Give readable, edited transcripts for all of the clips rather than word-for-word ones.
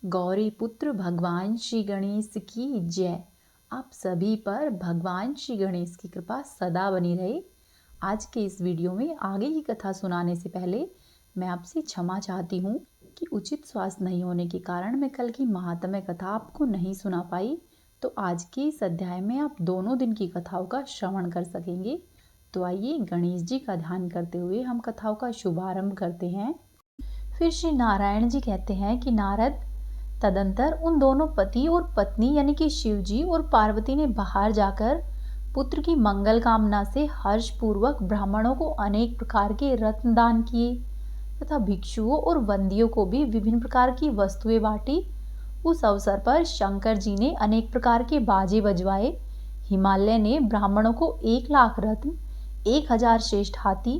गौरी पुत्र भगवान श्री गणेश की जय। आप सभी पर भगवान श्री गणेश की कृपा सदा बनी रहे। आज के इस वीडियो में आगे की कथा सुनाने से पहले मैं आपसे क्षमा चाहती हूँ कि उचित स्वास्थ्य नहीं होने के कारण मैं कल की महात्म्य कथा आपको नहीं सुना पाई। तो आज के इस अध्याय में आप दोनों दिन की कथाओं का श्रवण कर सकेंगे। तो आइए गणेश जी का ध्यान करते हुए हम कथाओं का शुभारंभ करते हैं। फिर श्री नारायण जी कहते हैं कि नारद, तदंतर उन दोनों पति और पत्नी यानी कि शिव जी और पार्वती ने बाहर जाकर पुत्र की मंगल कामना से हर्षपूर्वक ब्राह्मणों को अनेक प्रकार के रत्न दान किए तथा भिक्षुओं और वंदियों को भी विभिन्न प्रकार की वस्तुएं बांटी। उस अवसर पर शंकर जी ने अनेक प्रकार के बाजे बजवाए। हिमालय ने ब्राह्मणों को 1,00,000 रत्न, 1,000 श्रेष्ठ हाथी,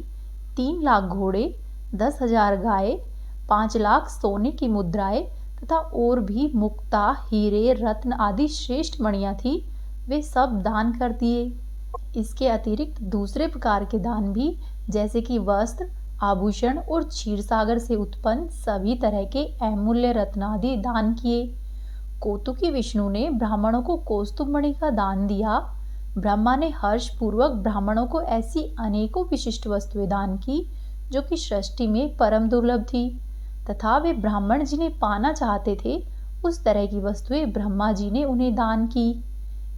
3,00,000 घोड़े, 10,000 गाय, 5,00,000 सोने की मुद्राएं तथा और भी मुक्ता, हीरे, रत्न आदि श्रेष्ठ मणियां थी, वे सब दान कर दिए। इसके अतिरिक्त दूसरे प्रकार के दान भी, जैसे कि वस्त्र, आभूषण और क्षीरसागर से उत्पन्न सभी तरह के अमूल्य रत्न आदि दान किए। कौतुकी विष्णु ने ब्राह्मणों को कौस्तुभ मणि का दान दिया। ब्रह्मा ने हर्षपूर्वक ब्राह्मणों को ऐसी अनेकों विशिष्ट वस्तुएं दान की जो कि सृष्टि में परम दुर्लभ थी तथा वे ब्राह्मण जिन्हें पाना चाहते थे उस तरह की वस्तुएं ब्रह्मा जी ने उन्हें दान की।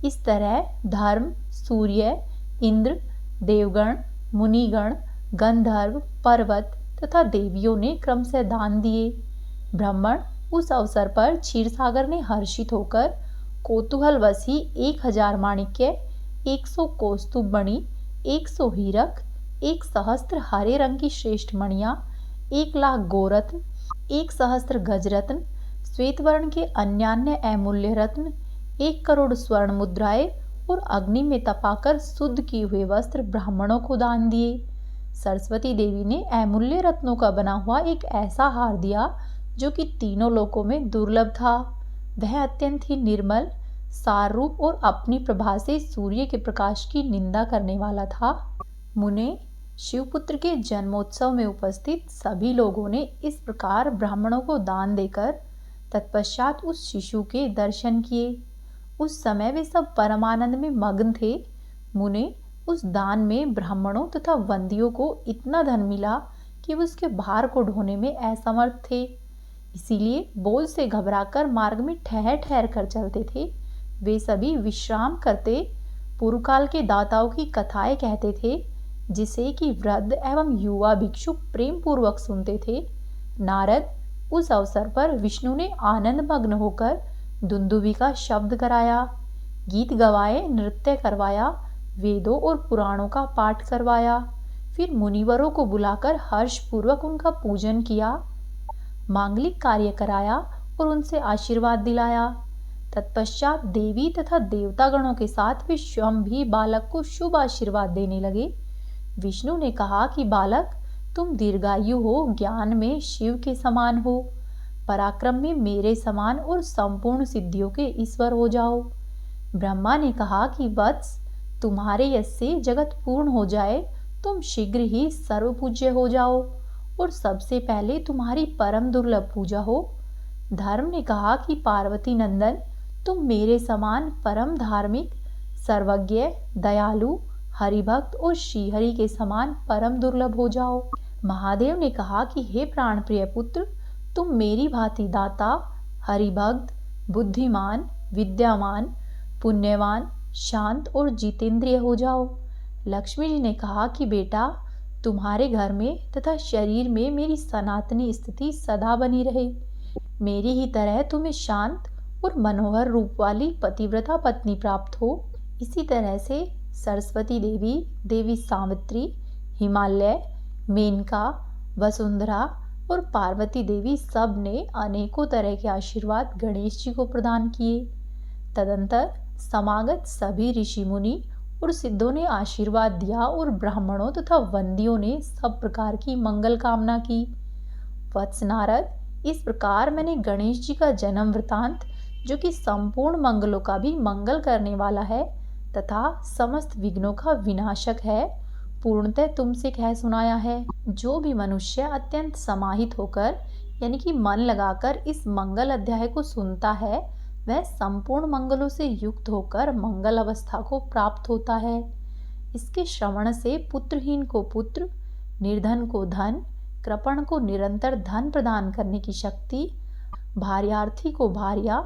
इस तरह धर्म, सूर्य, इंद्र, देवगण, मुनिगण, गंधर्व, पर्वत तथा देवियों ने क्रमशः दान दिए। ब्राह्मण उस अवसर पर क्षीरसागर ने हर्षित होकर कौतूहलवश ही 1,000 माणिक्य, 100 कौस्तुभ मणि, 100 हीरक, 1,000 हरे रंग की श्रेष्ठ मणियां, 1,00,000 गोरत्न, 1,000 गजरत्न, श्वेत वर्ण के अन्यान्य अमूल्य रत्न, 1,00,00,000 स्वर्ण मुद्राएं और अग्नि में तपाकर शुद्ध किए हुए वस्त्र ब्राह्मणों को दान दिए। सरस्वती देवी ने अमूल्य रत्नों का बना हुआ एक ऐसा हार दिया जो कि तीनों लोकों में दुर्लभ था। वह अत्यंत ही निर्मल, सार रूप और अपनी प्रभा से सूर्य के प्रकाश की निंदा करने वाला था। मुने, शिवपुत्र के जन्मोत्सव में उपस्थित सभी लोगों ने इस प्रकार ब्राह्मणों को दान देकर तत्पश्चात उस शिशु के दर्शन किए। उस समय वे सब परमानंद में मग्न थे। मुने, उस दान में ब्राह्मणों तथा वंदियों को इतना धन मिला कि वे उसके भार को ढोने में असमर्थ थे। इसीलिए बोझ से घबराकर मार्ग में ठहर ठहर कर चलते थे। वे सभी विश्राम करते पूर्व काल के दाताओं की कथाएं कहते थे, जिसे कि वृद्ध एवं युवा भिक्षु प्रेम पूर्वक सुनते थे। नारद, उस अवसर पर विष्णु ने आनंद मग्न होकर दुंदुभी का शब्द कराया, गीत गवाए, नृत्य करवाया, वेदों और पुराणों का पाठ करवाया। फिर मुनिवरों को बुलाकर हर्षपूर्वक उनका पूजन किया, मांगलिक कार्य कराया और उनसे आशीर्वाद दिलाया। तत्पश्चात देवी तथा देवता गणों के साथ वे स्वयं भी बालक को शुभ आशीर्वाद देने लगे। विष्णु ने कहा कि बालक, तुम दीर्घायु हो, ज्ञान में शिव के समान हो, पराक्रम में मेरे समान और संपूर्ण सिद्धियों के ईश्वर हो जाओ। ब्रह्मा ने कहा कि वत्स, तुम्हारे यश से जगत पूर्ण हो जाए, तुम शीघ्र ही सर्वपूज्य हो जाओ और सबसे पहले तुम्हारी परम दुर्लभ पूजा हो। धर्म ने कहा कि पार्वती नंदन, तुम मेरे समान परम धार्मिक, सर्वज्ञ, दयालु, हरिभक्त और श्रीहरि के समान परम दुर्लभ हो जाओ। महादेव ने कहा कि हे प्राण प्रिय पुत्र, तुम मेरी भांति दाता, हरिभक्त, बुद्धिमान, विद्यामान, पुण्यवान, शांत और जितेंद्रिय हो जाओ। लक्ष्मी जी ने कहा कि बेटा, तुम्हारे घर में तथा शरीर में मेरी सनातनी स्थिति सदा बनी रहे। मेरी ही तरह तुम्हें शांत और मनोहर रूप वाली पतिव्रता पत्नी प्राप्त हो। इसी तरह से सरस्वती देवी, देवी सावित्री, हिमालय, मेनका, वसुंधरा और पार्वती देवी सब ने अनेकों तरह के आशीर्वाद गणेश जी को प्रदान किए। तदंतर समागत सभी ऋषि मुनि और सिद्धों ने आशीर्वाद दिया और ब्राह्मणों तथा वंदियों ने सब प्रकार की मंगल कामना की। वत्स नारद, इस प्रकार मैंने गणेश जी का जन्म वृतांत, जो कि संपूर्ण मंगलों का भी मंगल करने वाला है तथा समस्त विघ्नों का विनाशक है, पूर्णतः तुमसे कह सुनाया है। जो भी मनुष्य अत्यंत समाहित होकर यानी कि मन लगाकर इस मंगल अध्याय को सुनता है वह संपूर्ण मंगलों से युक्त होकर मंगल अवस्था को प्राप्त होता है। इसके श्रवण से पुत्रहीन को पुत्र, निर्धन को धन, कृपण को निरंतर धन प्रदान करने की शक्ति, भार्यार्थी को भार्या,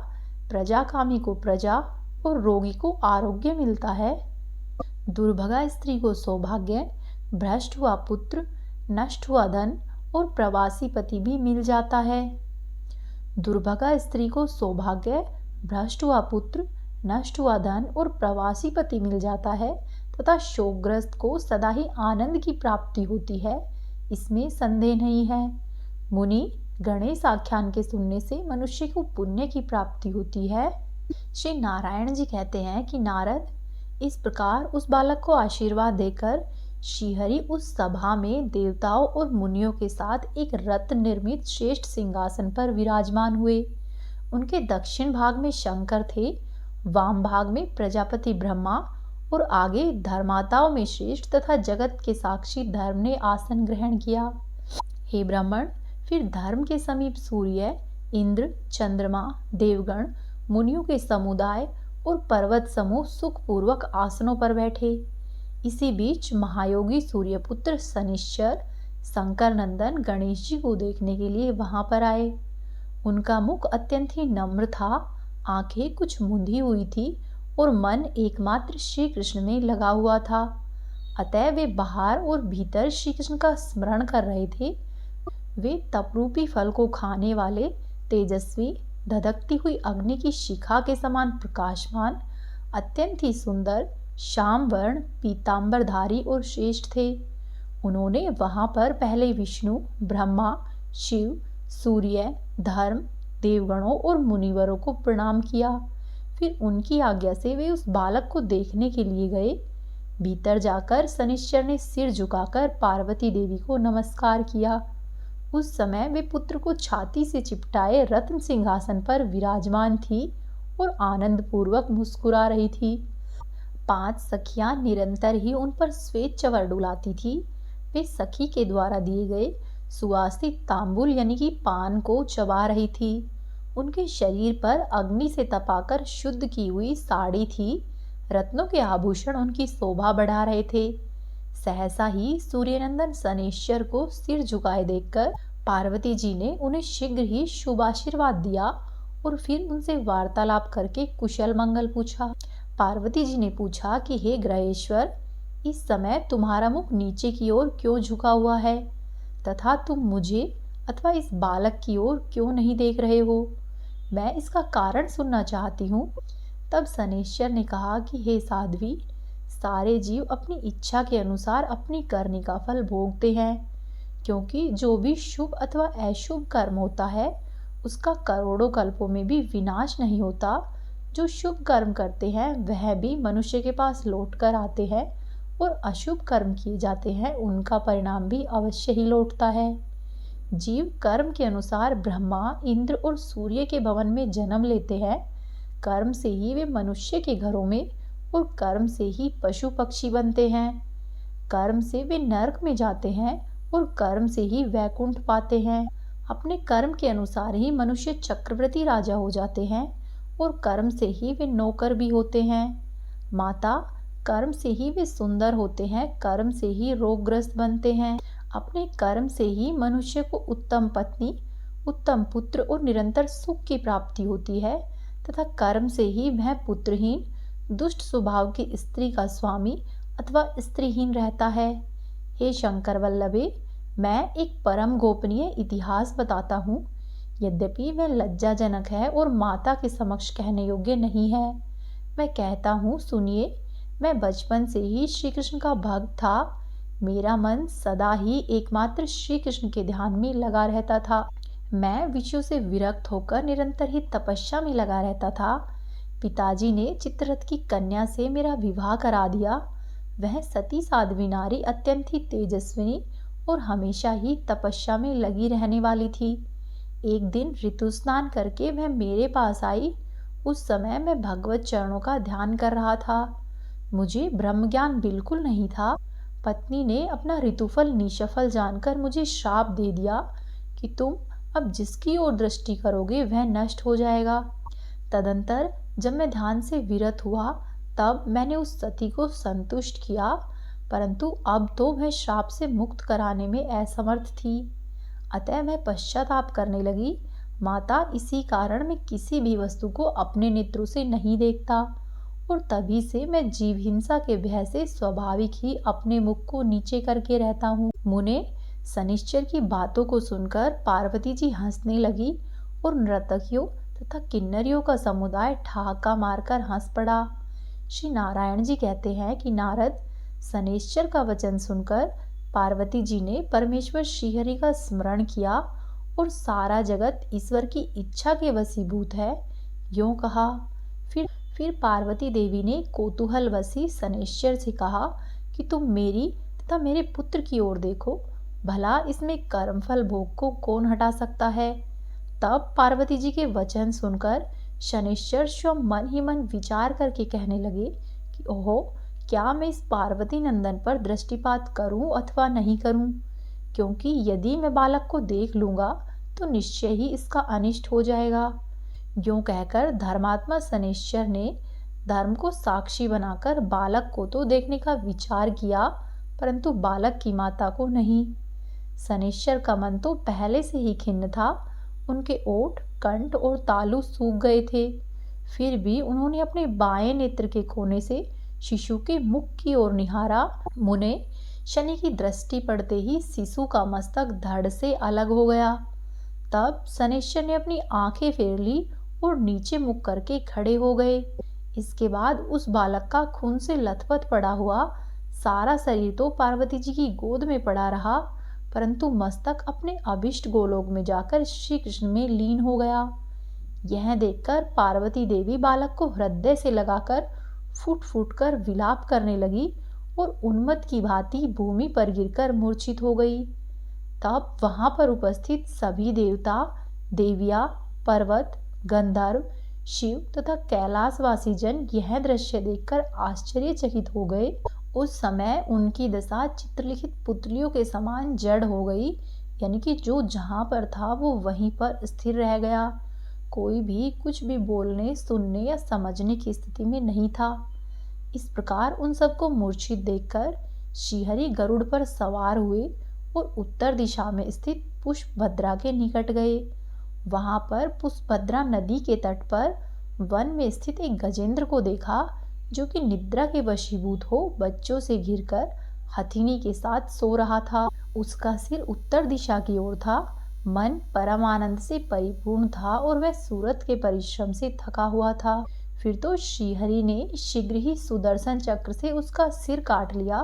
प्रजाकामी को प्रजा और रोगी को आरोग्य मिलता है। दुर्भगा स्त्री को सौभाग्य, भ्रष्ट हुआ पुत्र, नष्ट हुआ धन और प्रवासी पति भी मिल जाता है। दुर्भगा स्त्री को सौभाग्य, भ्रष्ट हुआ पुत्र, नष्ट हुआ धन और प्रवासी पति मिल जाता है तथा शोकग्रस्त को सदा ही आनंद की प्राप्ति होती है, इसमें संदेह नहीं है। मुनि, गणेश आख्यान के सुनने से मनुष्य को पुण्य की प्राप्ति होती है। श्री नारायण जी कहते हैं कि नारद, इस प्रकार उस बालक को आशीर्वाद देकर श्रीहरि उस सभा में देवताओं और मुनियों के साथ एक रत्न निर्मित श्रेष्ठ सिंहासन पर विराजमान हुए। उनके दक्षिण भाग में शंकर थे, वाम भाग में प्रजापति ब्रह्मा और आगे धर्माताओं में श्रेष्ठ तथा जगत के साक्षी धर्म ने आसन ग्रहण किया। हे ब्राह्मण, फिर धर्म के समीप सूर्य, इंद्र, चंद्रमा, देवगण, मुनियों के समुदाय और पर्वत समूह सुखपूर्वक आसनों पर बैठे। इसी बीच महायोगी सूर्यपुत्र शनिश्चर शंकर नंदन गणेश जी को देखने के लिए वहां पर आए। उनका मुख अत्यंत ही नम्र था, आंखें कुछ मुंदी हुई थी और मन एकमात्र श्री कृष्ण में लगा हुआ था। अतः वे बाहर और भीतर श्री कृष्ण का स्मरण कर रहे थे। वे तपरूपी फल को खाने वाले तेजस्वी, धधकती हुई अग्नि की शिखा के समान प्रकाशमान, अत्यंत ही सुंदर, श्याम वर्ण, पीतांबरधारी और श्रेष्ठ थे। उन्होंने वहां पर पहले विष्णु, ब्रह्मा, शिव, सूर्य, धर्म, देवगणों और मुनिवरों को प्रणाम किया। फिर उनकी आज्ञा से वे उस बालक को देखने के लिए गए। भीतर जाकर शनिश्चर ने सिर झुकाकर पार्वती देवी को नमस्कार किया। उस समय वे पुत्र को छाती से चिपटाए रत्न सिंहासन पर विराजमान थी और आनंद पूर्वक मुस्कुरा रही थी। 5 सखियां निरंतर ही उन पर श्वेत चवर डुलाती थी। वे सखी के द्वारा दिए गए सुवासित तांबुल यानी कि पान को चबा रही थी। उनके शरीर पर अग्नि से तपाकर शुद्ध की हुई साड़ी थी। रत्नों के आभूषण उनकी शोभा बढ़ा रहे थे। सहसा ही सूर्यनंदन शनेश्वर को सिर झुकाए देखकर पार्वती जी ने उन्हें शीघ्र ही शुभ आशीर्वाद दिया और फिर उनसे वार्तालाप करके कुशल मंगल पूछा। पार्वती जी ने पूछा कि हे ग्रहेश्वर, इस समय तुम्हारा मुख नीचे की ओर क्यों झुका हुआ है तथा तुम मुझे अथवा इस बालक की ओर क्यों नहीं देख रहे हो? मैं इसका कारण सुनना चाहती हूँ। तब शनेश्वर ने कहा कि हे साध्वी, सारे जीव अपनी इच्छा के अनुसार अपनी करनी का फल भोगते हैं, क्योंकि जो भी शुभ अथवा अशुभ कर्म होता है उसका करोड़ों कल्पों में भी विनाश नहीं होता। जो शुभ कर्म करते हैं वह भी मनुष्य के पास लौट कर आते हैं और अशुभ कर्म किए जाते हैं उनका परिणाम भी अवश्य ही लौटता है। जीव कर्म के अनुसार ब्रह्मा, इंद्र और सूर्य के भवन में जन्म लेते हैं। कर्म से ही वे मनुष्य के घरों में और कर्म से ही पशु पक्षी बनते हैं। कर्म से वे नरक में जाते हैं और कर्म से ही वैकुंठ पाते हैं। अपने कर्म के अनुसार ही मनुष्य चक्रवर्ती राजा हो जाते हैं और कर्म से ही वे नौकर भी होते हैं। माता, कर्म से ही वे सुंदर होते हैं, कर्म से ही रोगग्रस्त बनते हैं। अपने कर्म से ही मनुष्य को उत्तम पत्नी, उत्तम पुत्र और निरंतर सुख की प्राप्ति होती है तथा कर्म से ही वह पुत्रहीन, दुष्ट स्वभाव की स्त्री का स्वामी अथवा स्त्रीहीन रहता है। हे शंकर वल्लभे, मैं एक परम गोपनीय इतिहास बताता हूँ। यद्यपि वह लज्जाजनक है और माता के समक्ष कहने योग्य नहीं है। मैं कहता हूँ, सुनिए। मैं बचपन से ही श्री कृष्ण का भक्त था। मेरा मन सदा ही एकमात्र श्री कृष्ण के ध्यान में लगा रहता था। मैं विषयों से विरक्त होकर निरंतर ही तपस्या में लगा रहता था। पिताजी ने चित्ररथ की कन्या से मेरा विवाह करा दिया। वह सती साध्वी नारी अत्यंत ही तेजस्विनी और हमेशा ही तपस्या में लगी रहने वाली थी। एक दिन ऋतु स्नान करके वह मेरे पास आई। उस समय मैं भगवत चरणों का ध्यान कर रहा था। मुझे ब्रह्म ज्ञान बिल्कुल नहीं था। पत्नी ने अपना ऋतुफल निष्फल जानकर मुझे श्राप दे दिया कि तुम अब जिसकी ओर दृष्टि करोगे वह नष्ट हो जाएगा। तदंतर जब मैं ध्यान से विरत हुआ तब मैंने उस सती को संतुष्ट किया, परंतु अब तो वह श्राप से मुक्त कराने में असमर्थ थी। अतः मैं पश्चाताप करने लगी, माता इसी कारण मैं किसी भी वस्तु को अपने नेत्रों से नहीं देखता, और तभी से मैं जीव हिंसा के भय से स्वाभाविक ही अपने मुख को नीचे करके रहता हूँ। मुने, शनिश्चर की बातों को सुनकर पार्वती जी हंसने लगी और नर्तकियों तथा किन्नरियों का समुदाय ठहाका मारकर हंस पड़ा। श्री नारायण जी कहते हैं कि नारद, शनिश्चर का वचन सुनकर पार्वती जी ने परमेश्वर श्रीहरि का स्मरण किया और सारा जगत ईश्वर की इच्छा के वशीभूत है, यूं कहा। फिर पार्वती देवी ने कौतूहल वशी शनिश्चर से कहा कि तुम मेरी तथा मेरे पुत्र की ओर देखो, भला इसमें कर्मफल भोग को कौन हटा सकता है। तब पार्वती जी के वचन सुनकर शनिश्चर स्वयं मन ही मन विचार करके कहने लगे कि ओहो, क्या मैं इस पार्वती नंदन पर दृष्टिपात करूं अथवा नहीं करूं, क्योंकि यदि मैं बालक को देख लूंगा तो निश्चय ही इसका अनिष्ट हो जाएगा। यूं कहकर धर्मात्मा शनिश्चर ने धर्म को साक्षी बनाकर बालक को तो देखने का विचार किया, परंतु बालक की माता को नहीं। शनिश्चर का मन तो पहले से ही खिन्न था, उनके ओठ, कंठ और तालु सूख गए थे। फिर भी उन्होंने अपने बाएं नेत्र के कोने से शिशु के मुख की ओर निहारा। मुने, शनि की दृष्टि पड़ते ही शिशु का मस्तक धड़ से अलग हो गया। तब शनिश्चर ने अपनी आंखें फेर ली और नीचे मुख करके खड़े हो गए। इसके बाद उस बालक का खून से लथपथ पड़ा हुआ सारा शरीर तो पार्वती जी की गोद में पड़ा रहा, परंतु मस्तक अपने अभिष्ट गोलोक में जाकर श्री कृष्ण में लीन हो गया। यह देखकर पार्वती देवी बालक को हृदय से लगाकर फूट फूट कर विलाप करने लगी और उन्मत्त की भांति भूमि पर गिरकर मूर्छित हो गई। तब वहां पर उपस्थित सभी देवता, देवियां, पर्वत, गंधर्व, शिव तथा कैलाशवासी जन यह दृश्य देखकर आश्चर्यचकित हो गए। उस समय उनकी दशा चित्रलिखित पुतलियों के समान जड़ हो गई, यानी कि जो जहां पर था वो वहीं पर स्थिर रह गया। कोई भी कुछ भी बोलने, सुनने या समझने की स्थिति में नहीं था। इस प्रकार उन सबको मूर्छित देखकर श्रीहरि गरुड़ पर सवार हुए और उत्तर दिशा में स्थित पुष्पभद्रा के निकट गए। वहां पर पुष्पभद्रा नदी के तट पर वन में स्थित एक गजेंद्र को देखा, जो कि निद्रा के वशीभूत हो बच्चों से घिरकर हथिनी के साथ सो रहा था। उसका सिर उत्तर दिशा की ओर था, मन परम आनंद से परिपूर्ण था और वह सूरत के परिश्रम से थका हुआ था। फिर तो श्रीहरि ने शीघ्र ही सुदर्शन चक्र से उसका सिर काट लिया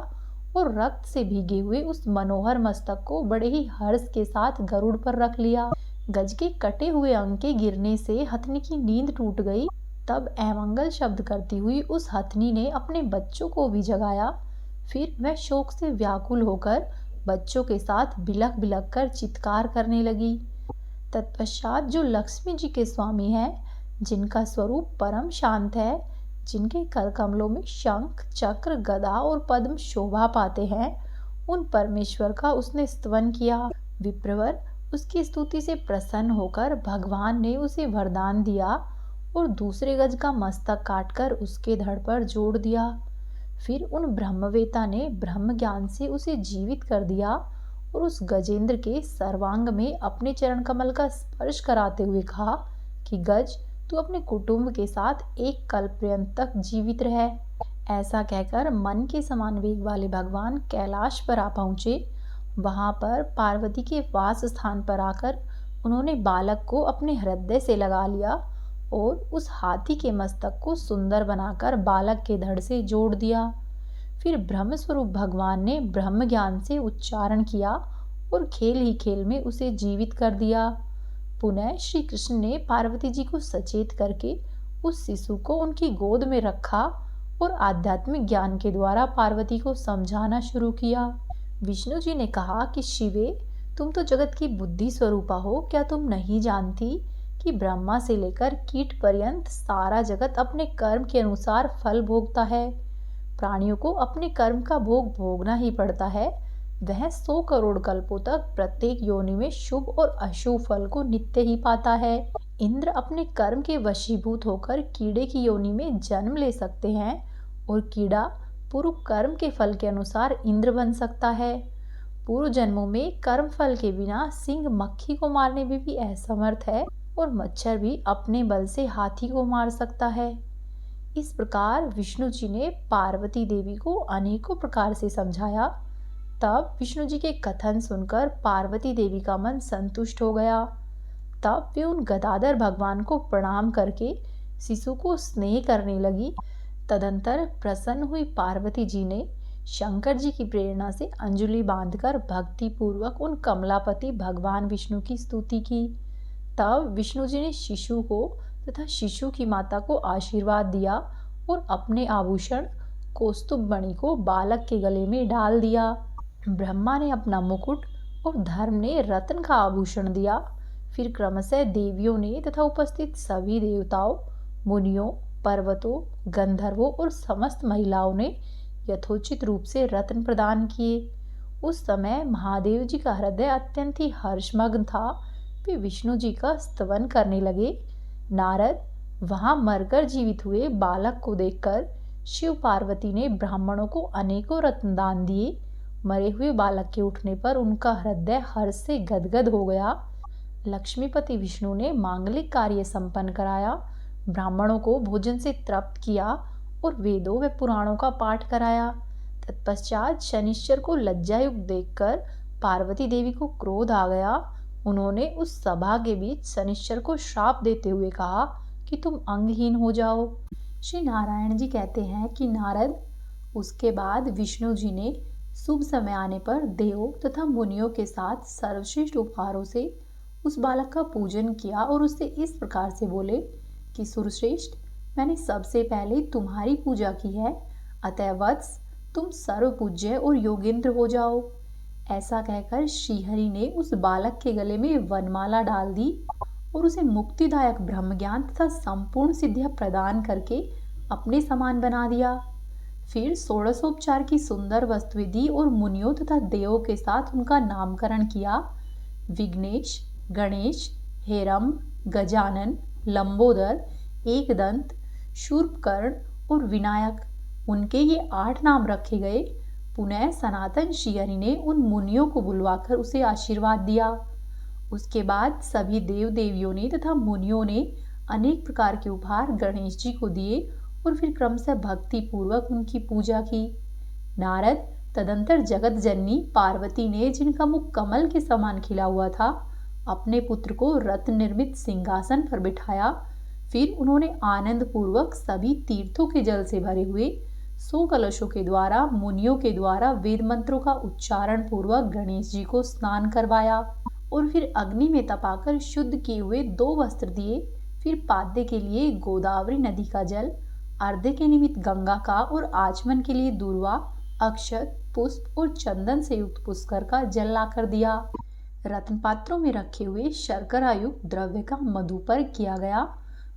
और रक्त से भीगे हुए उस मनोहर मस्तक को बड़े ही हर्ष के साथ गरुड़ पर रख लिया। गज के कटे हुए अंग के गिरने से हथनी की नींद टूट गई। तब अमंगल शब्द करती हुई उस हथनी ने अपने बच्चों को भी जगाया। फिर वह शोक से व्याकुल होकर बच्चों के साथ बिलख बिलख कर चित्कार करने लगी। तत्पश्चात जो लक्ष्मी जी के स्वामी हैं, जिनका स्वरूप परम शांत है, जिनके कर कमलों में शंख, चक्र, गदा और पद्म शोभा पाते हैं, उन परमेश्वर का उसने स्तवन किया। विप्रवर उसकी स्तुति से प्रसन्न होकर भगवान ने उसे वरदान दिया और दूसरे गज का मस्तक काटकर उसके धड़ पर जोड़ दिया। फिर उन ब्रह्मवेता ने ब्रह्म ज्ञान से उसे जीवित कर दिया और उस गजेंद्र के सर्वांग में अपने चरण कमल का स्पर्श कराते हुए कहा कि गज, तू अपने कुटुंब के साथ एक कल्प पर्यंत तक जीवित रहे। ऐसा कहकर मन के समान वेग वाले भगवान कैलाश पर आ पहुंचे। वहां पर पार्वती के वास स्थान पर आकर उन्होंने बालक को अपने हृदय से लगा लिया और उस हाथी के मस्तक को सुंदर बनाकर बालक के धड़ से जोड़ दिया। फिर ब्रह्म स्वरूप भगवान ने ब्रह्म ज्ञान से उच्चारण किया और खेल ही खेल में उसे जीवित कर दिया। पुनः श्री कृष्ण ने पार्वती जी को सचेत करके उस शिशु को उनकी गोद में रखा और आध्यात्मिक ज्ञान के द्वारा पार्वती को समझाना शुरू किया। विष्णु जी ने कहा कि शिवे, तुम तो जगत की बुद्धि स्वरूपा हो, क्या तुम नहीं जानती कि ब्रह्मा से लेकर कीट पर्यंत सारा जगत अपने कर्म के अनुसार फल भोगता है। प्राणियों को अपने कर्म का भोग भोगना ही पड़ता है, वह 100 करोड़ कल्पों तक प्रत्येक योनि में शुभ और अशुभ फल को नित्य ही पाता है। इंद्र अपने कर्म के वशीभूत होकर कीड़े की योनि में जन्म ले सकते हैं और कीड़ा पूर्व कर्म के फल के अनुसार इंद्र बन सकता है। पूर्व जन्मों में कर्म फल के बिना सिंह मक्खी को मारने में भी असमर्थ है और मच्छर भी अपने बल से हाथी को मार सकता है। इस प्रकार विष्णु जी ने पार्वती देवी को अनेकों प्रकार से समझाया। तब विष्णु जी के कथन सुनकर पार्वती देवी का मन संतुष्ट हो गया। तब वे उन गदाधर भगवान को प्रणाम करके शिशु को स्नेह करने लगी। तदंतर प्रसन्न हुई पार्वती जी ने शंकर जी की प्रेरणा से अंजलि बांधकर भक्ति पूर्वक उन कमलापति भगवान विष्णु की स्तुति की। तब विष्णु जी ने शिशु को तथा शिशु की माता को आशीर्वाद दिया और अपने आभूषण कौस्तुभ मणि को बालक के गले में डाल दिया। ब्रह्मा ने अपना मुकुट और धर्म ने रत्न का आभूषण दिया। फिर क्रमशः देवियों ने तथा उपस्थित सभी देवताओं, मुनियों, पर्वतों, गंधर्वों और समस्त महिलाओं ने यथोचित रूप से रत्न प्रदान किए। उस समय महादेव जी का हृदय अत्यंत ही हर्षमग्न था। वे विष्णु जी का स्तवन करने लगे। नारद वहां मरकर जीवित हुए बालक को देखकर शिव पार्वती ने ब्राह्मणों को अनेकों रत्न दान दिए। मरे हुए बालक के उठने पर उनका हृदय हर्ष से गदगद हो गया। लक्ष्मीपति विष्णु ने मांगलिक कार्य संपन्न कराया, ब्राह्मणों को भोजन से तृप्त किया और वेदों व पुराणों का पाठ कराया। तत्पश्चात शनिश्चर को लज्जायुक्त देखकर पार्वती देवी को क्रोध आ गया। उन्होंने उस सभा के बीच शनिश्चर को श्राप देते हुए कहा कि तुम अंगहीन हो जाओ। श्री नारायण जी कहते हैं कि नारद, उसके बाद विष्णु जी ने शुभ समय आने पर देवों तथा मुनियों के साथ सर्वश्रेष्ठ उपहारों से उस बालक का पूजन किया और उससे इस प्रकार से बोले कि सुरश्रेष्ठ, मैंने सबसे पहले तुम्हारी पूजा की है, अतः वत्स तुम सर्वपूज्य और योगेंद्र हो जाओ। ऐसा कहकर श्रीहरि ने उस बालक के गले में वनमाला डाल दी और उसे मुक्तिदायक ब्रह्म ज्ञान तथा संपूर्ण सिद्धियां प्रदान करके अपने समान बना दिया। फिर षोडशोपचार की सुंदर वस्तुविधि और मुनियों तथा देवों के साथ उनका नामकरण किया। विघ्नेश, गणेश, हेरम्ब, गजानन, लंबोदर, एकदंत, शूर्पकर्ण और विनायक, उनके ये 8 नाम रखे गए। पुनः सनातन श्रीहरि ने उन मुनियों को बुलवाकर उसे आशीर्वाद दिया। उसके बाद सभी देव देवियों ने तथा मुनियों ने अनेक प्रकार के उपहार गणेश जी को दिए और फिर क्रमशः भक्ति पूर्वक उनकी पूजा की। नारद, तदंतर जगत जननी पार्वती ने, जिनका मुख कमल के समान खिला हुआ था, अपने पुत्र को रत्न निर्मित सिंहासन पर बिठाया। फिर उन्होंने आनंद पूर्वक सभी तीर्थों के जल से भरे हुए 100 कलशों के द्वारा मुनियों के द्वारा वेद मंत्रों का उच्चारण पूर्वक गणेश जी को स्नान करवाया और फिर अग्नि में तपाकर शुद्ध किए हुए 2 वस्त्र दिए। फिर पाद्य के लिए गोदावरी नदी का जल, अर्घ्य के निमित्त गंगा का और आचमन के लिए दूर्वा, अक्षत, पुष्प और चंदन से युक्त पुष्कर का जल लाकर दिया। रत्न पात्रों में रखे हुए शर्करा युक्त द्रव्य का मधु पर किया गया।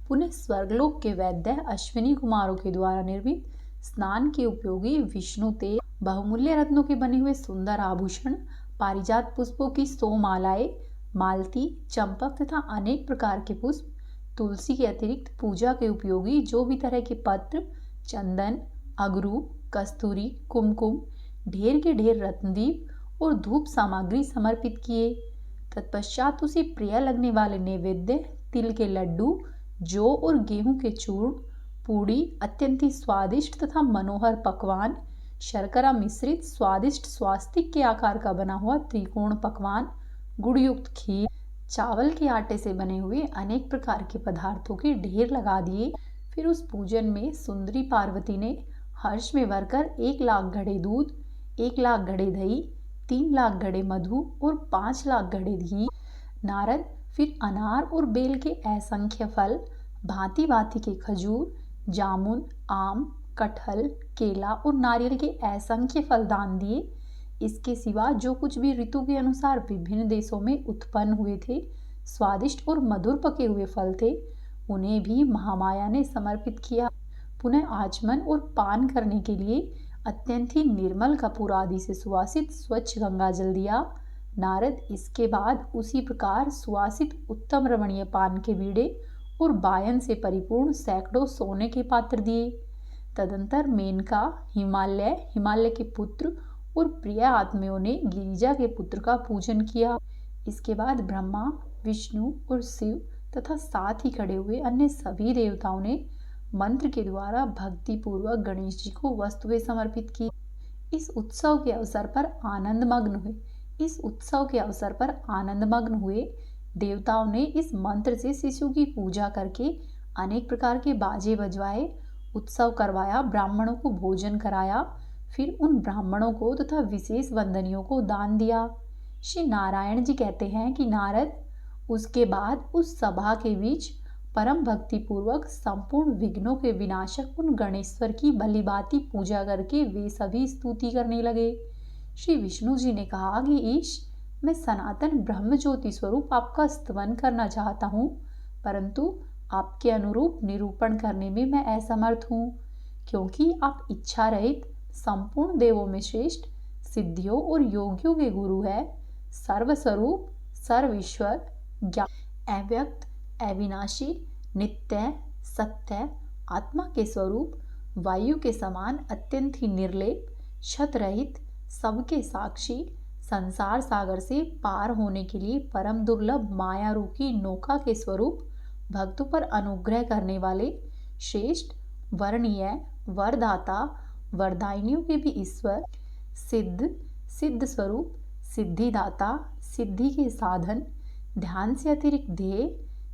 पुनः स्वर्गलोक के वैद्य अश्विनी कुमारों के द्वारा निर्मित स्नान के उपयोगी विष्णु तेल, बहुमूल्य रत्नों के बने हुए सुंदर आभूषण, पारिजात पुष्पों की 100 मालाएं, मालती, चंपक तथा अनेक प्रकार के पुष्प, तुलसी के अतिरिक्त पूजा के उपयोगी जो भी तरह के पत्र, चंदन, अगरू, कस्तूरी, कुमकुम, ढेर के ढेर रत्नदीप और धूप सामग्री समर्पित किए। तत्पश्चात उसे प्रिय लगने वाले नैवेद्य, तिल के लड्डू, जौ और गेहूं के चूर्ण, पूड़ी, अत्यंत ही स्वादिष्ट तथा मनोहर पकवान, शर्करा मिश्रित स्वादिष्ट स्वास्तिक के आकार का बना हुआ त्रिकोण पकवान, गुड़युक्त खीर, चावल के आटे से बने हुए अनेक प्रकार के पदार्थों के ढेर लगा दिए। फिर उस पूजन में सुंदरी पार्वती ने हर्ष में भरकर 1 लाख घड़े दूध, 1 लाख घड़े दही, 3 लाख घड़े मधु और 5 लाख घड़े घी। नारद फिर अनार और बेल के असंख्य फल, भांति भांति के खजूर, जामुन, आम, कटहल, केला और नारियल के असंख्य फल दान दिए। इसके सिवा जो कुछ भी ऋतु के अनुसार विभिन्न देशों में उत्पन्न हुए थे, स्वादिष्ट और मधुर पके हुए फल थे, उन्हें भी महामाया ने समर्पित किया। पुनः आचमन और पान करने के लिए अत्यंत ही निर्मल कपूर आदि से सुवासित स्वच्छ गंगा जल दिया। नारद इसके बाद उसी प्रकार सुवासित उत्तम रमणीय पान के बीड़े और बायन से परिपूर्ण सैकड़ों सोने के पात्र दिए। तदंतर मेनका, हिमालय के पुत्र और प्रिय आत्मियों ने गिरिजा के पुत्र का पूजन किया। इसके बाद ब्रह्मा, विष्णु और शिव तथा साथ ही खड़े हुए अन्य सभी देवताओं ने मंत्र के द्वारा भक्ति पूर्वक गणेश जी को वस्तुएं समर्पित की। इस उत्सव के अवसर पर आनंद मग्न हुए देवताओं ने इस मंत्र से शिशु की पूजा करके अनेक प्रकार के बाजे बजवाए, उत्सव करवाया, ब्राह्मणों को भोजन कराया, फिर उन ब्राह्मणों को तथा विशेष वंदनियों को दान दिया। श्री नारायण जी कहते हैं कि नारद उसके बाद उस सभा के बीच परम भक्ति पूर्वक संपूर्ण विघ्नों के विनाशक उन गणेश्वर की भलीभांति पूजा करके वे सभी स्तुति करने लगे। श्री विष्णु जी ने कहा कि ईश, मैं सनातन ब्रह्म ज्योति स्वरूप आपका स्तवन करना चाहता हूँ, परंतु आपके अनुरूप निरूपण करने में मैं असमर्थ हूँ, क्योंकि आप इच्छा रहित संपूर्ण देवों में श्रेष्ठ, सिद्धियों और योगियों के गुरु है, सर्वस्वरूप, सर्वेश्वर, अव्यक्त, अविनाशी, नित्य, सत्य, आत्मा के स्वरूप, वायु के समान अत्यंत ही निर्लेप, क्षत रहित, सबके साक्षी, संसार सागर से पार होने के लिए परम दुर्लभ माया रूपी नौका के स्वरूप, भक्तों पर अनुग्रह करने वाले, श्रेष्ठ, वर्णीय, वरदाता, वरदायिनियों के भी ईश्वर, सिद्ध स्वरूप, सिद्धिदाता, सिद्धि के साधन, ध्यान से अतिरिक्त ध्येय,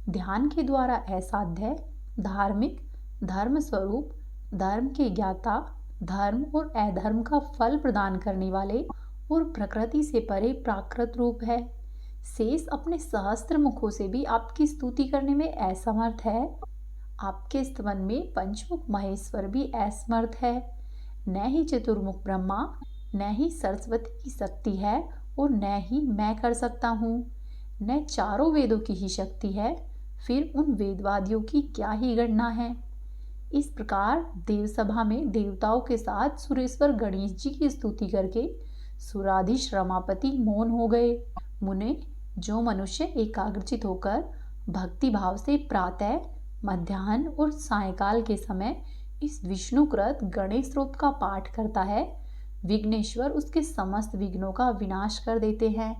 ध्यान के द्वारा असाध्य, धार्मिक, धर्म स्वरूप, धर्म के ज्ञाता, धर्म और अधर्म का फल प्रदान करने वाले और प्रकृति से परे प्राकृत रूप है। शेष अपने सहस्त्र मुखों से भी आपकी स्तुति करने में असमर्थ है। आपके स्तवन में पंचमुख महेश्वर भी असमर्थ है। न ही चतुर्मुख ब्रह्मा, न ही सरस्वती की शक्ति है और न ही मैं कर सकता हूँ। न चारों वेदों की ही शक्ति है, फिर उन वेदवादियों की क्या ही गणना है। इस प्रकार देवसभा में देवताओं के साथ सुरेश्वर गणेश जी की स्तुति करके सुराधीश रमापति मौन हो गए। मुने, जो मनुष्य एकाग्रचित होकर भक्ति भाव से प्रातः, मध्याह्न और सायंकाल के समय इस विष्णुकृत गणेश स्तोत्र का पाठ करता है, विघ्नेश्वर उसके समस्त विघ्नों का विनाश कर देते हैं।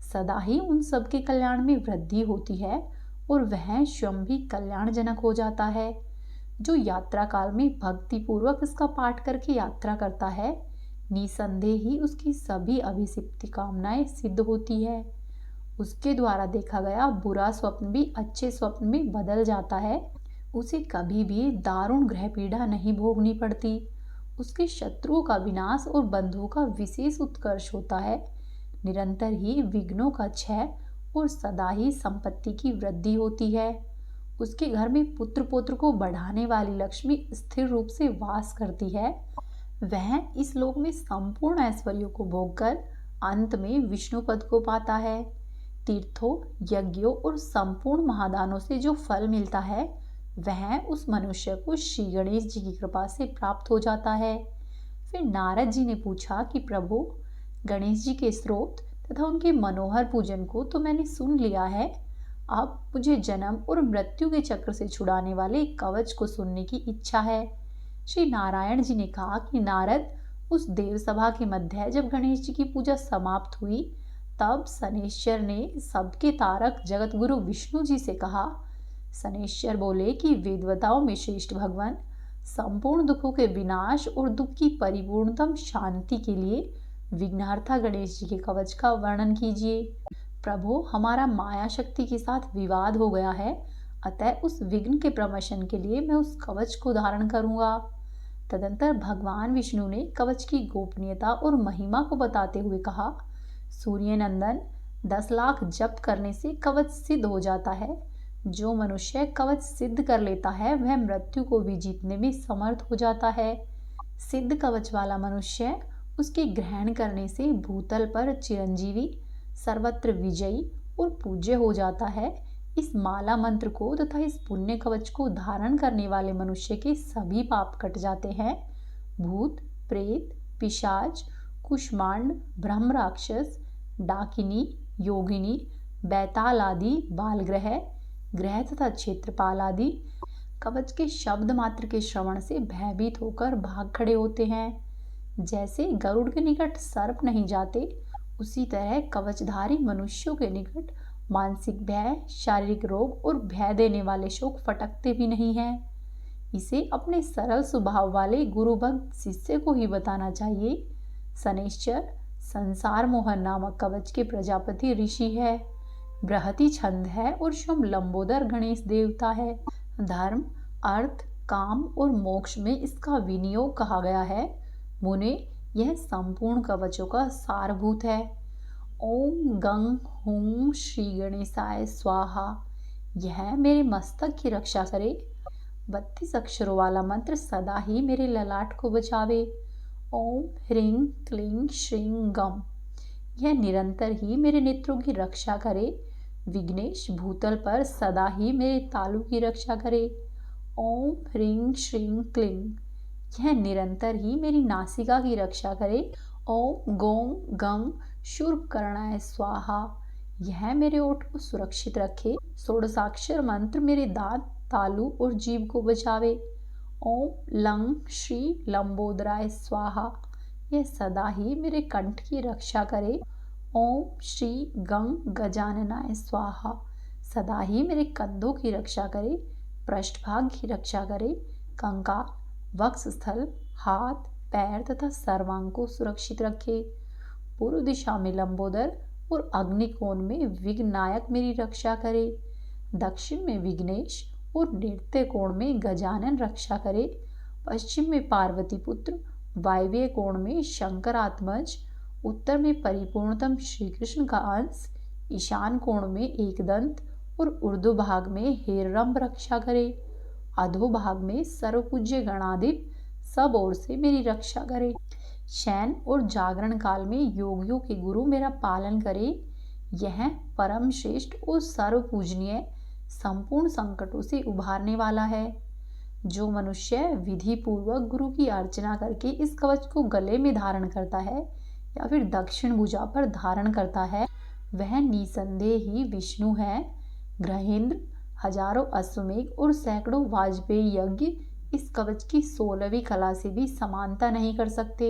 सदा ही उन सबके कल्याण में वृद्धि होती है और वह स्वयं भी कल्याणजनक हो जाता है। जो यात्रा काल में भक्ति पूर्वक इसका पाठ करके यात्रा करता है, निसंदेह ही उसकी सभी अभिसिप्त कामनाएं सिद्ध होती है। उसके द्वारा देखा गया बुरा स्वप्न भी अच्छे स्वप्न में बदल जाता है। उसे कभी भी दारुण ग्रह पीड़ा नहीं भोगनी पड़ती। उसके शत्रुओं का विनाश और बंधुओं का विशेष उत्कर्ष होता है। निरंतर ही विघ्नों का क्षय और सदा ही संपत्ति की वृद्धि होती है। उसके घर में पुत्र पौत्र को बढ़ाने वाली लक्ष्मी स्थिर रूप से वास करती है। वह इस लोक में संपूर्ण ऐश्वर्यों को भोगकर अंत में विष्णु पद को पाता है। तीर्थों, यज्ञों और संपूर्ण महादानों से जो फल मिलता है, वह उस मनुष्य को श्री गणेश जी की कृपा से प्राप्त हो जाता है। फिर नारद जी ने पूछा कि प्रभु, गणेश जी के स्तोत्र तथा उनके मनोहर पूजन को तो मैंने सुन लिया है, अब मुझे जन्म और मृत्यु के चक्र से छुड़ाने वाले कवच को सुनने की इच्छा है। श्री नारायण जी ने कहा कि नारद, उस देवसभा के मध्य जब गणेश जी की पूजा समाप्त हुई, तब शनैश्चर ने सबके तारक जगत गुरु विष्णु जी से कहा। शनैश्चर बोले कि वेदवताओं में श्रेष्ठ भगवान, संपूर्ण दुखों के विनाश और दुख की परिपूर्णतम शांति के लिए विघ्नहर्ता गणेश जी के कवच का वर्णन कीजिए। प्रभु, हमारा माया शक्ति के साथ विवाद हो गया है, अतः उस विघ्न के प्रमोशन के लिए मैं उस कवच को धारण करूंगा। तदंतर भगवान विष्णु ने कवच की गोपनीयता और महिमा को बताते हुए कहा, सूर्य नंदन, 10 लाख जप करने से कवच सिद्ध हो जाता है। जो मनुष्य कवच सिद्ध कर लेता है, वह मृत्यु को भी जीतने में समर्थ हो जाता है। सिद्ध कवच वाला मनुष्य उसके ग्रहण करने से भूतल पर चिरंजीवी, सर्वत्र विजयी और पूज्य हो जाता है। इस माला मंत्र को तथा इस पुण्य कवच को धारण करने वाले मनुष्य के सभी पाप कट जाते हैं। भूत, प्रेत, पिशाच, कुष्मांड, ब्रह्म राक्षस, डाकिनी, योगिनी, बैताल आदि बालग्रह, ग्रह तथा क्षेत्रपाल आदि कवच के शब्द मात्र के श्रवण से भयभीत होकर भाग खड़े होते हैं। जैसे गरुड़ के निकट सर्प नहीं जाते, उसी तरह कवचधारी मनुष्यों के निकट मानसिक भय, शारीरिक रोग और भय देने वाले शोक फटकते भी नहीं हैं। इसे अपने सरल स्वभाव वाले गुरु भक्त शिष्य को ही बताना चाहिए। शनैश्चर संसार मोहन नामक कवच के प्रजापति ऋषि है, बृहति छंद है और स्वयं लंबोदर गणेश देवता है। धर्म, अर्थ, काम और मोक्ष में इसका विनियोग कहा गया है। मुने, यह संपूर्ण कवचों का सारभूत है। ओम गंग हुम श्री गणेशाय स्वाहा, यह मेरे मस्तक की रक्षा करे। 32 अक्षरों वाला मंत्र सदा ही मेरे ललाट को बचावे। ओम ह्रीं क्लीं श्रीं गम, यह निरंतर ही मेरे नेत्रों की रक्षा करे। विघ्नेश भूतल पर सदा ही मेरे तालु की रक्षा करे। ओम ह्रीं श्रीं क्लीं, यह निरंतर ही मेरी नासिका की रक्षा करे। ओम गों गम शूर्पकर्णाय स्वाहा, यह मेरे ओठ को सुरक्षित रखे। षोडशाक्षर मंत्र मेरे दांत, तालु और जीभ को बचावे। ओम लंग श्री लंबोदराय स्वाहा, यह सदा ही मेरे कंठ की रक्षा करे। ओम श्री गंग गजाननाय स्वाहा, सदा ही मेरे कंधों की रक्षा करे, पृष्ठभाग की रक्षा करे। कंकाल, वक्षस्थल, हाथ, पैर तथा सर्वांग को सुरक्षित रखे। पूर्व दिशा में लंबोदर और अग्निकोण में विघ्नायक मेरी रक्षा करे। दक्षिण में विघ्नेश और नृत्य कोण में गजानन रक्षा करे। पश्चिम में पार्वती पुत्र, वायव्य कोण में शंकरात्मज, उत्तर में परिपूर्णतम श्री कृष्ण का अंश, ईशान कोण में एकदंत और ऊर्ध्व भाग में हेरम्ब रक्षा करे। अधो भाग में सर्वपूज्य गणाधिप सब ओर से मेरी रक्षा करे। शयन और जागरण काल में योगियों के गुरु मेरा पालन करे। यह परम श्रेष्ठ और सर्व पूजनीय संपूर्ण संकटों से उभारने वाला है। जो मनुष्य विधि पूर्वक गुरु की अर्चना करके इस कवच को गले में धारण करता है या फिर दक्षिण भुजा पर धारण करता है, वह निसंदेह ही विष्णु है। ग्रहेंद्र, हजारों अश्वमेघ और सैकड़ों वाजपेयी यज्ञ इस कवच की 16वीं कला से भी समानता नहीं कर सकते।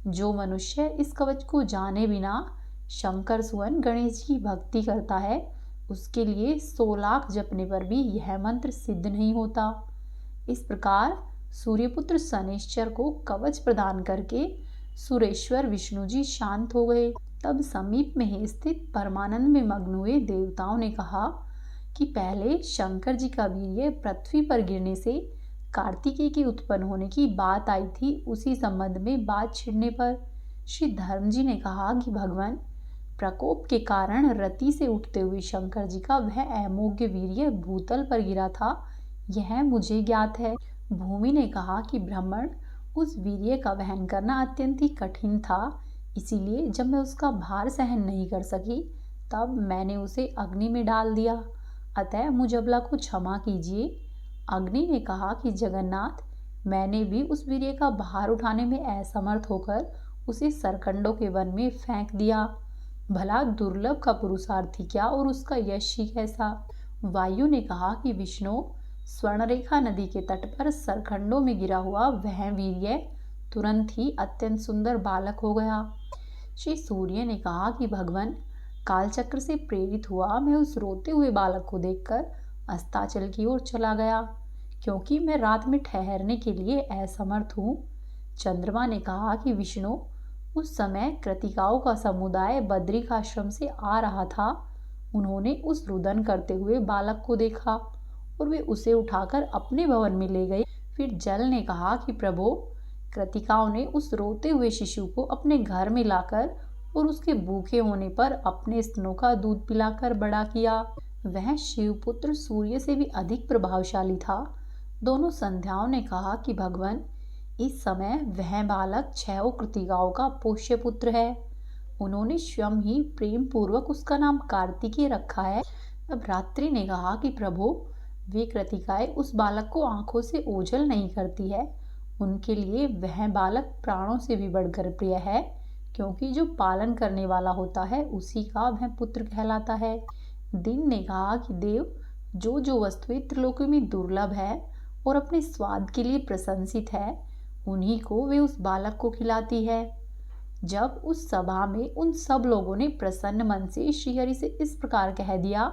जो मनुष्य इस कवच को जाने बिना शंकर सुवन गणेश की भक्ति करता है, उसके लिए 100 लाख जपने पर भी यह मंत्र सिद्ध नहीं होता। इस प्रकार सूर्यपुत्र शनैश्चर को कवच प्रदान करके सुरेश्वर विष्णु जी शांत हो गए। तब समीप में ही स्थित परमानंद में मग्न हुए देवताओं ने कहा कि पहले शंकर जी का वीर्य पृथ्वी पर गिरने से कार्तिकेय के उत्पन्न होने की बात आई थी। उसी संबंध में बात छिड़ने पर श्री धर्म जी ने कहा कि भगवान, प्रकोप के कारण रति से उठते हुए शंकर जी का वह अमोघ वीर्य भूतल पर गिरा था, यह मुझे ज्ञात है। भूमि ने कहा कि ब्राह्मण, उस वीर्य का वहन करना अत्यंत ही कठिन था, इसीलिए जब मैं उसका भार सहन नहीं कर सकी तब मैंने उसे अग्नि में डाल दिया, अतः मुजबला को क्षमा कीजिए। अग्नि ने कहा कि जगन्नाथ, मैंने भी उस वीर्य का भार उठाने में असमर्थ होकर उसे सरकंडों के वन में फेंक दिया। भला दुर्लभ का पुरुषार्थी क्या और उसका यश ही कैसा। वायु ने कहा कि विष्णु, स्वर्णरेखा नदी के तट पर सरखंडों में गिरा हुआ वह वीर्य तुरंत ही अत्यंत सुंदर बालक हो गया। श्री सूर्य ने कहा कि भगवान, कालचक्र से प्रेरित हुआ मैं उस रोते हुए बालक को देखकर अस्ताचल की ओर चला गया, क्योंकि मैं रात में ठहरने के लिए असमर्थ हूँ। चंद्रमा ने कहा कि विष्णु, उस समय कृतिकाओं का समुदाय बद्रिकाश्रम से आ रहा था। उन्होंने उस रुदन करते हुए बालक को देखा और वे उसे उठाकर अपने भवन में ले गए। फिर जल ने कहा कि प्रभु, कृतिकाओं ने उस रोते हुए शिशु को अपने घर में लाकर और उसके भूखे होने पर अपने स्तनों का दूध पिलाकर बड़ा किया। वह शिवपुत्र सूर्य से भी अधिक प्रभावशाली था। दोनों संध्याओं ने कहा कि भगवान, इस समय वह बालक 6 कृतिकाओं का पोष्य पुत्र है। उन्होंने स्वयं ही प्रेम पूर्वक उसका नाम कार्तिकेय रखा है। अब रात्रि ने कहा कि प्रभु, वे कृतिकाएं उस बालक को आंखों से ओझल नहीं करती है, उनके लिए वह बालक प्राणों से भी बढ़कर प्रिय है, क्योंकि जो पालन करने वाला होता है उसी का वह पुत्र कहलाता है। दिन ने कहा कि देव जो जो वस्तुएं त्रिलोकी में दुर्लभ है और अपने स्वाद के लिए प्रशंसित है, उन्हीं को वे उस बालक को खिलाती है। जब उस सभा में उन सब लोगों ने प्रसन्न मन से श्रीहरि से इस प्रकार कह दिया,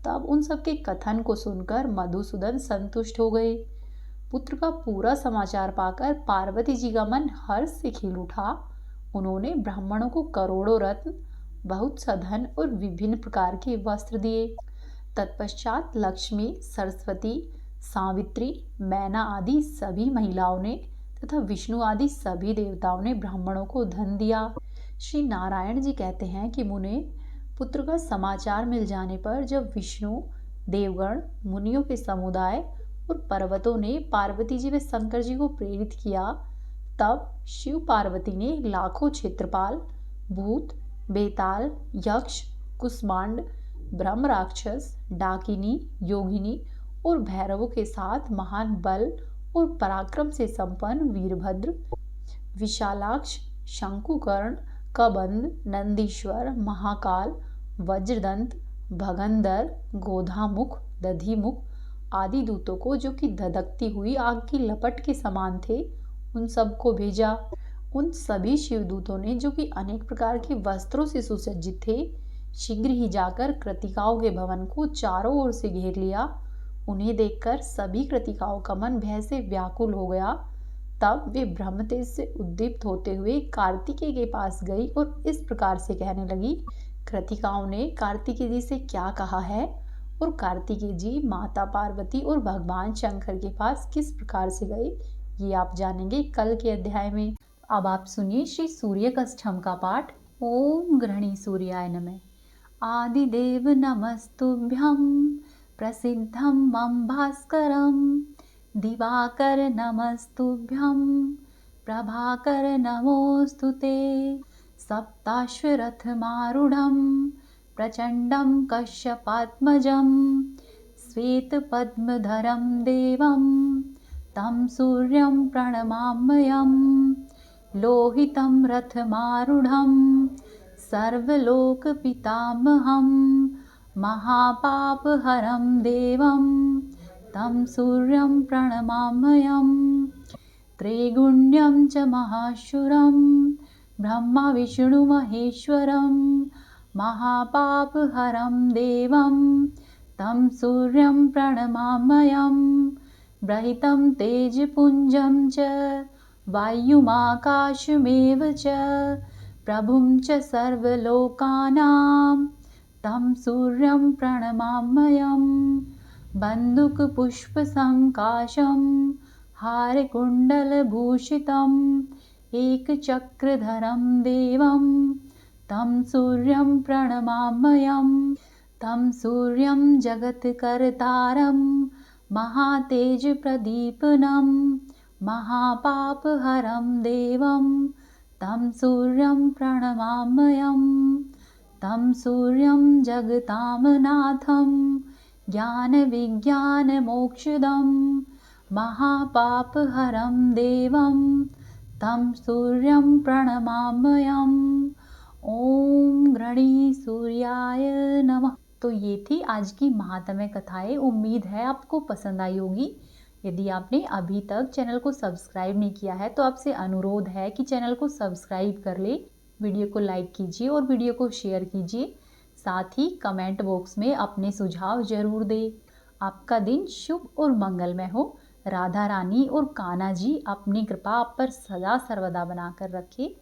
तब उन सब के कथन को सुनकर मधुसूदन संतुष्ट हो गए। पुत्र का पूरा समाचार पाकर पार्वती जी का मन हर्ष से खिल उठा। उन्होंने ब्राह्मणों को करोड़ों रत्न, बहुत सा धन और विभिन्न प्रकार के वस्त्र दिए। तत्पश्चात लक्ष्मी, सरस्वती, सावित्री, मैना आदि सभी महिलाओं ने तथा विष्णु आदि सभी देवताओं ने ब्राह्मणों को धन दिया। श्री नारायण जी कहते हैं कि मुने, पुत्र का समाचार मिल जाने पर जब विष्णु, देवगण, मुनियों के समुदाय और पर्वतों ने पार्वती जी व शंकर जी को प्रेरित किया, तब शिव पार्वती ने लाखों क्षेत्रपाल, भूत, बेताल, यक्ष, कुष्मांड, ब्रह्म राक्षस, डाकिनी, योगिनी और भैरवों के साथ महान बल और पराक्रम से संपन्न वीरभद्र, विशालाक्ष, शंकुकर्ण, कबंध, नंदीश्वर, महाकाल, वज्रदंत, भगंदर, गोधामुख, दधिमुख आदि दूतों को, जो कि धधकती हुई आग की लपट के समान थे, उन सबको भेजा। उन सभी शिवदूतों ने, जो कि अनेक प्रकार के वस्त्रों से सुसज्जित थे, शीघ्र ही जाकर कृतिकाओं के भवन को चारों ओर से घेर लिया। उन्हें देखकर सभी कृतिकाओं का मन भय से व्याकुल हो गया। तब वे ब्रह्म तेज से उद्दीप्त होते हुए कार्तिकेय के पास गई और इस प्रकार से कहने लगी। कृतिकाओं ने कार्तिकेय जी से क्या कहा है और कार्तिकेय जी माता पार्वती और भगवान शंकर के पास किस प्रकार से गए, ये आप जानेंगे कल के अध्याय में। अब आप सुनिए श्री सूर्य कष्टम का पाठ। ओम गृहणी सूर्याय नमः। आदिदेव नमस्तुभ्यं प्रसिद्धं मम भास्करं, दिवाकर नमस्तुभ्यं प्रभाकर नमोस्तुते। सप्ताश्वरथमारूढं प्रचण्डं कश्यपात्मजं, श्वेतपद्मधरं देवं तं सूर्यं प्रणमाम्यहं। लोहितं रथमारूढं सर्वलोकपितामहं, महापापहरं देवं तं सूर्यं प्रणमाम्यहं। त्रैगुण्यं च महाशूरं ब्रह्मा विष्णु महेश्वरं, महापापहरं देवं तं सूर्यं प्रणमाम्यहं। ब्रहितं तेजपुञ्जं च वायुमाकाशमेव च, प्रभुं च सर्वलोकानां तं सूर्यं प्रणमाम्यहं। बन्दुकपुष्पसङ्काशं हारकुण्डलभूषितम् एकचक्रधरं देवं तं सूर्यं प्रणमाम्यहं। तं सूर्यं जगत्कर्तारं महातेजप्रदीपनं, महापापहरं देवं तं सूर्यं प्रणमाम्यहं। तं सूर्यं जगतां ज्ञानविज्ञानमोक्षदं, महापापहरं देवं तं सूर्यं प्रणमाम्यहं। ओम गृहणी सूर्याय नमः। तो ये थी आज की महात्म्य कथाएं। उम्मीद है आपको पसंद आई होगी। यदि आपने अभी तक चैनल को सब्सक्राइब नहीं किया है तो आपसे अनुरोध है कि चैनल को सब्सक्राइब कर ले, वीडियो को लाइक कीजिए और वीडियो को शेयर कीजिए। साथ ही कमेंट बॉक्स में अपने सुझाव जरूर दें। आपका दिन शुभ और मंगलमय हो। राधा रानी और कान्हा जी अपनी कृपा आप पर सदा सर्वदा बनाकर रखे।